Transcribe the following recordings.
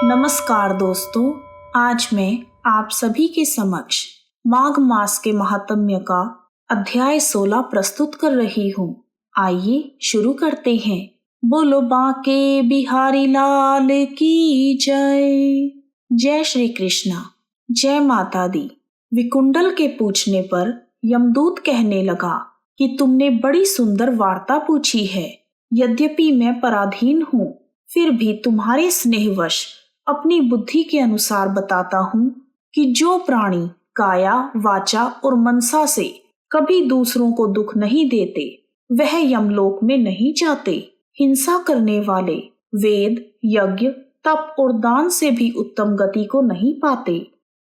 नमस्कार दोस्तों, आज मैं आप सभी के समक्ष माघ मास के महात्म्य का अध्याय 16 प्रस्तुत कर रही हूँ। आइए शुरू करते हैं। बोलो बांके बिहारी लाल की जय। जय श्री कृष्णा। जय माता दी। विकुंडल के पूछने पर यमदूत कहने लगा कि तुमने बड़ी सुंदर वार्ता पूछी है। यद्यपि मैं पराधीन हूँ, फिर भी तुम्हारे स्नेहवश अपनी बुद्धि के अनुसार बताता हूँ कि जो प्राणी काया, वाचा और मनसा से कभी दूसरों को दुख नहीं देते, वह यमलोक में नहीं जाते। हिंसा करने वाले वेद, यज्ञ, तप और दान से भी उत्तम गति को नहीं पाते।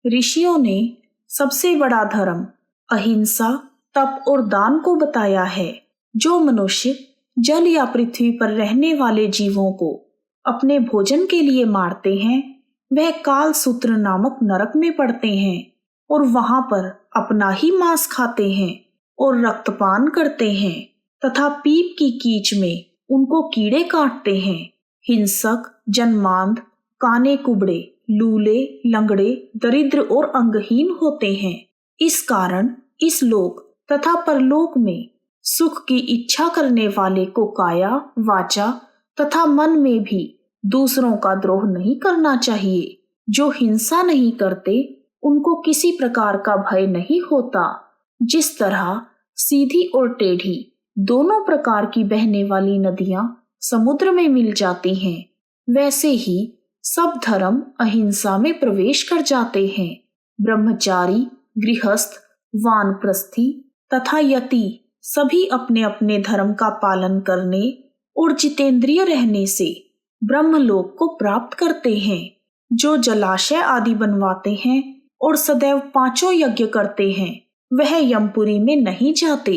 ऋषियों ने सबसे बड़ा धर्म अहिंसा, तप और दान को बताया है। जो मनुष्य जल या पृथ्वी पर रहने वाले जीवों को अपने भोजन के लिए मारते हैं, वह काल सूत्र नामक नरक में पड़ते हैं और वहां पर अपना ही मांस खाते हैं और रक्तपान करते हैं तथा पीप की कीच में उनको कीड़े काटते हैं। हिंसक, जन्मांध, काने कुबड़े, लूले, लंगड़े, दरिद्र और अंगहीन होते हैं। इस कारण इस लोक तथा परलोक में सुख की इच्छा करने वाले को काया, वाचा तथा मन में भी दूसरों का द्रोह नहीं करना चाहिए। जो हिंसा नहीं करते, उनको किसी प्रकार का भय नहीं होता। जिस तरह सीधी और टेढ़ी दोनों प्रकार की बहने वाली नदियां समुद्र में मिल जाती हैं, वैसे ही सब धर्म अहिंसा में प्रवेश कर जाते हैं। ब्रह्मचारी, गृहस्थ, वानप्रस्थी तथा यति सभी अपने अपने धर्म का पालन करने और जितेंद्रिय रहने से ब्रह्मलोक को प्राप्त करते हैं। जो जलाशय आदि बनवाते हैं और सदैव 5 यज्ञ करते हैं, वह यमपुरी में नहीं जाते।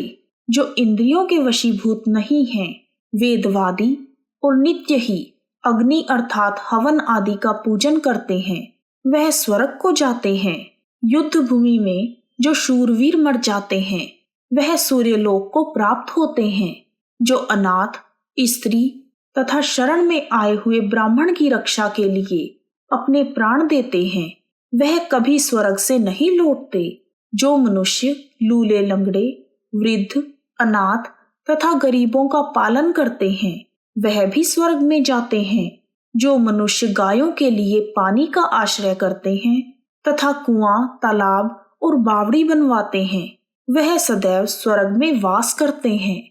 जो इंद्रियों के वशीभूत नहीं हैं, वेदवादी और नित्य ही अग्नि अर्थात हवन आदि का पूजन करते हैं, वह स्वर्ग को जाते हैं। युद्ध भूमि में जो शूरवीर मर जाते हैं, वह सूर्यलोक को प्राप्त होते हैं। जो अनाथ, स्त्री तथा शरण में आए हुए ब्राह्मण की रक्षा के लिए अपने प्राण देते हैं, वह कभी स्वर्ग से नहीं लौटते। जो मनुष्य लूले, लंगड़े, वृद्ध, अनाथ तथा गरीबों का पालन करते हैं, वह भी स्वर्ग में जाते हैं। जो मनुष्य गायों के लिए पानी का आश्रय करते हैं तथा कुआं, तालाब और बावड़ी बनवाते हैं, वह सदैव स्वर्ग में वास करते हैं।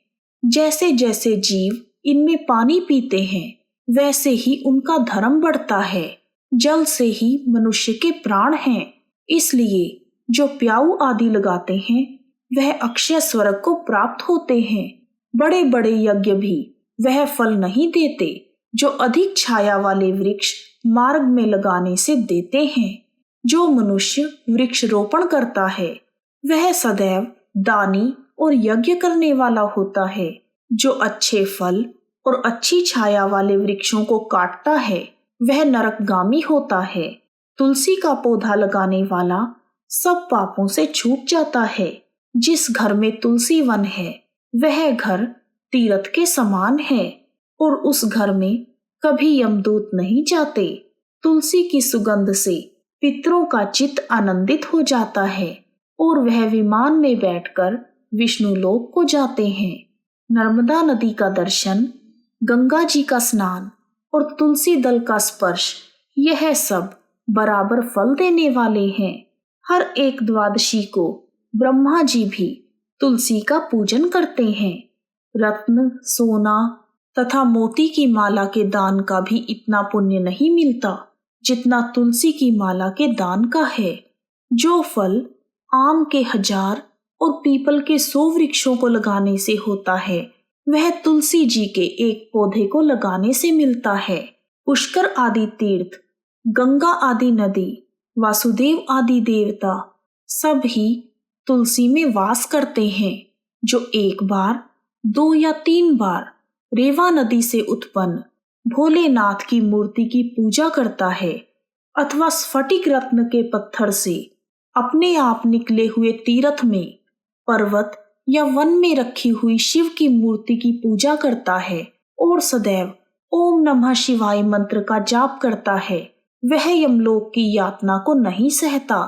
जैसे जैसे जीव इनमें पानी पीते हैं, वैसे ही उनका धर्म बढ़ता है। जल से ही मनुष्य के प्राण हैं, इसलिए जो प्याऊ आदि लगाते हैं, वह अक्षय स्वर्ग को प्राप्त होते हैं। बड़े बड़े यज्ञ भी वह फल नहीं देते, जो अधिक छाया वाले वृक्ष मार्ग में लगाने से देते हैं। जो मनुष्य वृक्ष रोपण करता है, वह सदैव दानी और यज्ञ करने वाला होता है। जो अच्छे फल और अच्छी छाया वाले वृक्षों को काटता है, वह नरकगामी होता है। तुलसी का पौधा लगाने वाला सब पापों से छूट जाता है। जिस घर में तुलसी वन है, वह घर तीर्थ के समान है और उस घर में कभी यमदूत नहीं जाते। तुलसी की सुगंध से पितरों का चित्त आनंदित हो जाता है और वह विमान में बैठकर विष्णु लोक को जाते हैं। नर्मदा नदी का दर्शन, गंगा जी का स्नान और तुलसी दल का स्पर्श, यह सब बराबर फल देने वाले हैं। हर एक द्वादशी को ब्रह्मा जी भी तुलसी का पूजन करते हैं। रत्न, सोना तथा मोती की माला के दान का भी इतना पुण्य नहीं मिलता जितना तुलसी की माला के दान का है। जो फल आम के 1000 और पीपल के 100 वृक्षों को लगाने से होता है, वह तुलसी जी के एक पौधे को लगाने से मिलता है। पुष्कर आदि तीर्थ, गंगा आदि नदी, वासुदेव आदि देवता सब ही तुलसी में वास करते हैं। जो एक बार, 2 या 3 बार रेवा नदी से उत्पन्न भोलेनाथ की मूर्ति की पूजा करता है अथवा स्फटिक रत्न के पत्थर से अपने आप निकले हुए तीर्थ में, पर्वत या वन में रखी हुई शिव की मूर्ति की पूजा करता है और सदैव ओम नमः शिवाय मंत्र का जाप करता है, वह यमलोक की यातना को नहीं सहता।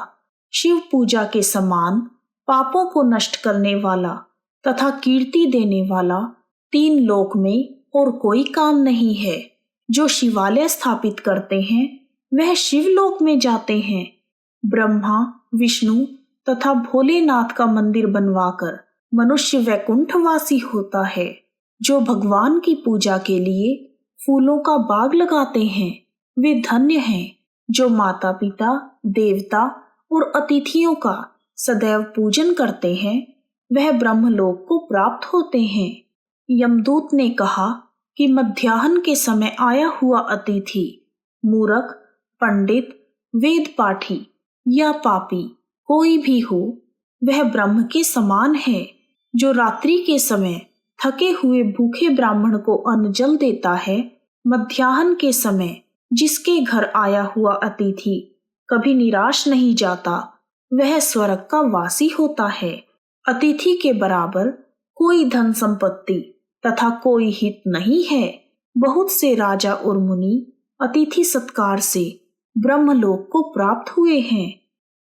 शिव पूजा के समान पापों को नष्ट करने वाला तथा कीर्ति देने वाला 3 लोक में और कोई काम नहीं है। जो शिवालय स्थापित करते हैं वह शिवलोक में जाते हैं। ब्रह्मा, विष्णु तथा भोलेनाथ का मंदिर बनवाकर मनुष्य वैकुंठवासी होता है। जो भगवान की पूजा के लिए फूलों का बाग लगाते हैं वे धन्य हैं। जो माता पिता, देवता और अतिथियों का सदैव पूजन करते हैं वह ब्रह्मलोक को प्राप्त होते हैं। यमदूत ने कहा कि मध्याह्न के समय आया हुआ अतिथि मूर्ख, पंडित, वेद पाठी या पापी कोई भी हो, वह ब्रह्म के समान है। जो रात्रि के समय थके हुए भूखे ब्राह्मण को अन्न जल देता है, मध्याह्न के समय जिसके घर आया हुआ अतिथि कभी निराश नहीं जाता, वह स्वर्ग का वासी होता है। अतिथि के बराबर कोई धन संपत्ति तथा कोई हित नहीं है। बहुत से राजा और मुनि अतिथि सत्कार से ब्रह्मलोक को प्राप्त हुए हैं।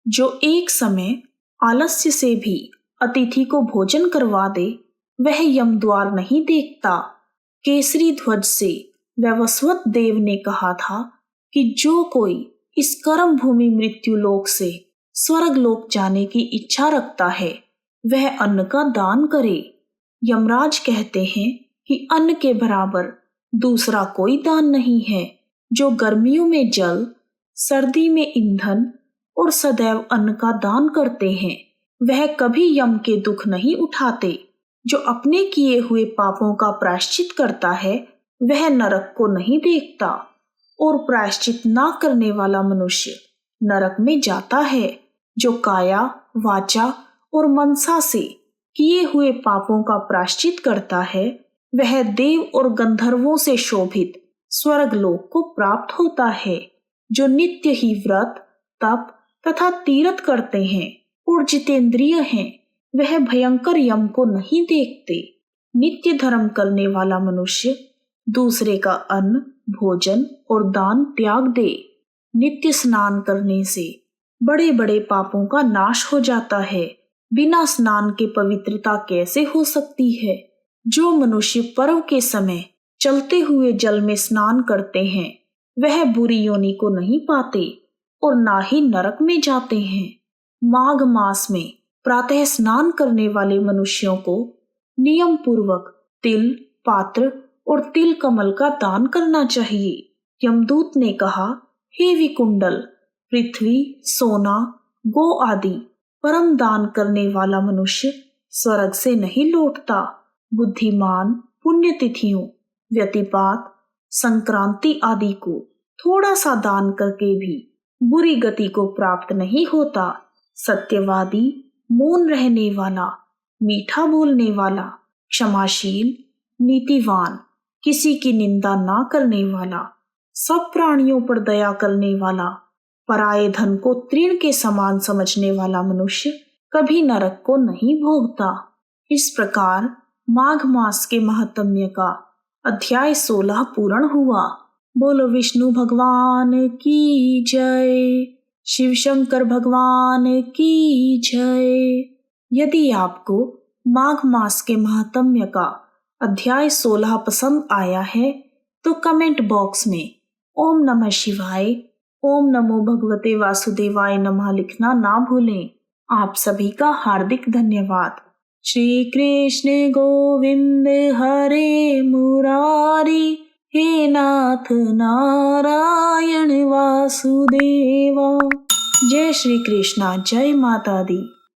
जो एक समय आलस्य से भी अतिथि को भोजन करवा दे वह यमद्वार नहीं देखता। केसरी ध्वज से वैवस्वत देव ने कहा था कि जो कोई इस कर्म भूमि मृत्युलोक से स्वर्ग लोक जाने की इच्छा रखता है वह अन्न का दान करे। यमराज कहते हैं कि अन्न के बराबर दूसरा कोई दान नहीं है। जो गर्मियों में जल, सर्दी में ईंधन और सदैव अन्न का दान करते हैं वह कभी यम के दुख नहीं उठाते। जो अपने किए हुए पापों का प्रायश्चित करता है वह नरक को नहीं देखता और प्रायश्चित ना करने वाला मनुष्य नरक में जाता है। जो काया, वाचा और मनसा से किए हुए पापों का प्रायश्चित करता है वह देव और गंधर्वों से शोभित स्वर्ग लोक को प्राप्त होता है। जो नित्य ही व्रत, तप तथा तीर्थ करते हैं और जितेंद्रिय हैं वह भयंकर यम को नहीं देखते। नित्य धर्म करने वाला मनुष्य दूसरे का अन्न, भोजन और दान त्याग दे। नित्य स्नान करने से बड़े बड़े पापों का नाश हो जाता है। बिना स्नान के पवित्रता कैसे हो सकती है? जो मनुष्य पर्व के समय चलते हुए जल में स्नान करते हैं वह बुरी योनि को नहीं पाते और ना ही नरक में जाते हैं। माघ मास में प्रातः स्नान करने वाले मनुष्यों को नियम पूर्वक तिल, पात्र और तिल कमल का दान करना चाहिए। यमदूत ने कहा, हे विकुंडल, पृथ्वी, सोना, गो आदि परम दान करने वाला मनुष्य स्वर्ग से नहीं लौटता। बुद्धिमान पुण्यतिथियों, व्यतिपात, संक्रांति आदि को थोड़ा सा दान करके भी बुरी गति को प्राप्त नहीं होता। सत्यवादी, मौन रहने वाला, मीठा बोलने वाला, क्षमाशील, नीतिवान, किसी की निंदा ना करने वाला, सब प्राणियों पर दया करने वाला, पराये धन को तृण के समान समझने वाला मनुष्य कभी नरक को नहीं भोगता। इस प्रकार माघ मास के महात्म्य का अध्याय 16 पूर्ण हुआ। बोलो विष्णु भगवान की जय, शिव शंकर भगवान की जय। यदि आपको माघ मास के महात्म्य का अध्याय 16 पसंद आया है तो कमेंट बॉक्स में ओम नमः शिवाय, ओम नमो भगवते वासुदेवाय नमः लिखना ना भूलें। आप सभी का हार्दिक धन्यवाद। श्री कृष्ण गोविंद हरे मुरारी, हे नाथ नारायण वासुदेवा। जय श्री कृष्णा, जय माता दी।